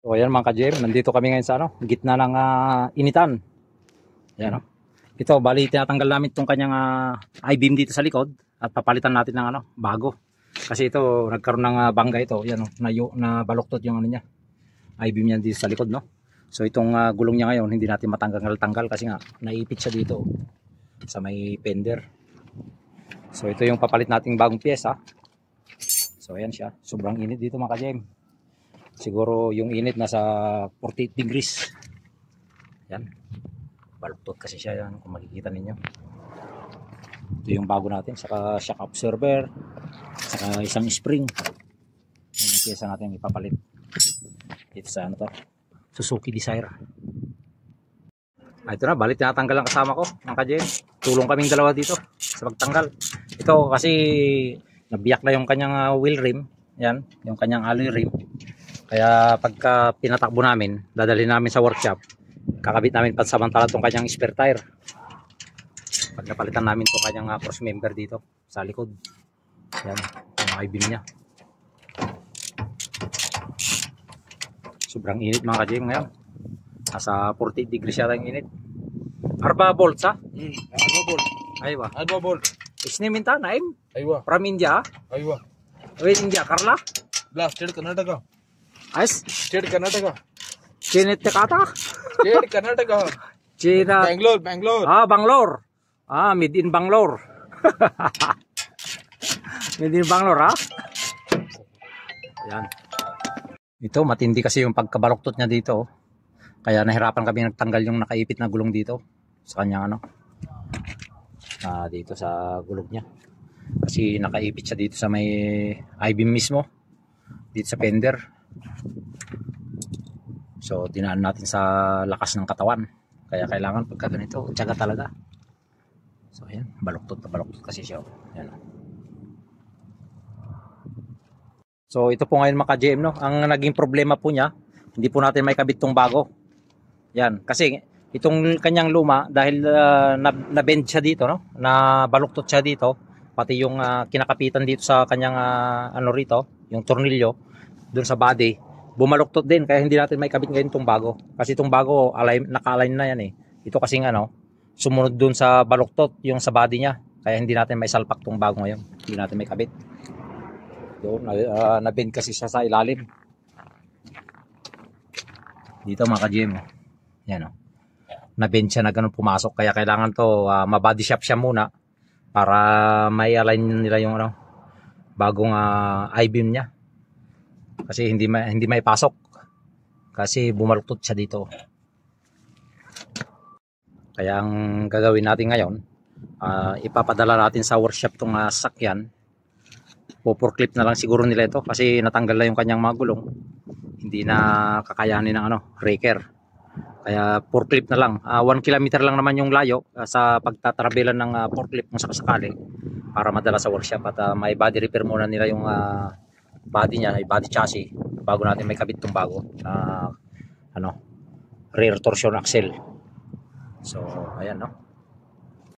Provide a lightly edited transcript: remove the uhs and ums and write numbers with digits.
So ayan mga ka-GM, nandito kami ngayon sa gitna ng initan. Ayan Ito, bali tinatanggal namin itong kanyang I-beam dito sa likod at papalitan natin ng bago. Kasi ito, nagkaroon ng bangga ito. Ayan na baluktot yung niya. I-beam niya dito sa likod, no. So itong gulong niya ngayon, hindi natin matanggal-tanggal kasi nga naipit siya dito sa may fender. So ito yung papalit nating bagong pyesa. So ayan siya, sobrang init dito mga ka-GM. Siguro yung init nasa 48 degrees. Yan. Baluktot kasi siya yan kung makikita ninyo. Ito yung bago natin. Saka shock absorber. Saka isang spring. Yung pyesa natin ipapalit. Dito sa Suzuki Desire. Ito na, balik tinatanggal ang kasama ko. Mga ka-GM. Tulong kaming dalawa dito sa pagtanggal. Ito kasi nabiyak na yung kanyang wheel rim. Yan. Yung kanyang alloy rim. Kaya pagka pinatakbo namin, dadalhin namin sa workshop, kakabit namin pansamantala itong kanyang spare tire. Pag napalitan namin itong kanyang cross member dito sa likod. Yan, yung I-beam niya. Sobrang init mga ka-GM ngayon. Nasa 48 degrees yata yung init. Arba volts ha? Arba volt. Aywa. Arba volt. Isne minta naim? Aywa. From India? Aywa. Wait, India, Kerala? State Karnataka. Yes? State Karnataka. Chinit kata? State Karnataka. China. Bangalore. Bangalore. Made in Bangalore. Made in Bangalore, ha? Yan. Ito, matindi kasi yung pagkabaluktot niya dito. Kaya nahirapan kami nagtanggal yung nakaipit na gulong dito. Sa kanyang dito sa gulong niya. Kasi nakaipit siya dito sa may I-beam mismo. Dito sa fender. So, dinaan natin sa lakas ng katawan. Kaya kailangan pagka ganito, tiyaga talaga. So, ayan. Baluktot na baluktot kasi siya. Ayan. So, ito po ngayon mga ka-GM, no? Ang naging problema po niya, hindi po natin may kabit tong bago. Yan. Kasi, itong kanyang luma, dahil na-bend siya dito, no? Na baluktot siya dito. Pati yung kinakapitan dito sa kanyang rito, yung tornilyo, dun sa body, bumaluktot din. Kaya hindi natin may kabit ngayon itong bago. Kasi itong bago, naka-align na yan eh. Ito kasi sumunod dun sa baluktot, yung sa body niya. Kaya hindi natin may salpak itong bago ngayon. Hindi natin may kabit. Doon, na-bend kasi siya sa ilalim. Dito mga ka-GM. Yan o. Na-bend siya na ganun pumasok. Kaya kailangan to, ma-body shop siya muna. Para may align nila yung bagong I-beam niya. Kasi hindi may pasok. Kasi bumaluktot siya dito. Kaya ang gagawin natin ngayon, ipapadala natin sa workshop tong sakyan. Forklift na lang siguro nila ito kasi natanggal na yung kanyang mga gulong. Hindi na kakayanin ng raker. Kaya forklift na lang. 1 kilometer lang naman yung layo sa pagtatrabelan ng forklift kung sakasakali para madala sa workshop at may body repair muna nila yung body niya, body chassis bago natin may kabit tong bago rear torsion axle. So ayan no.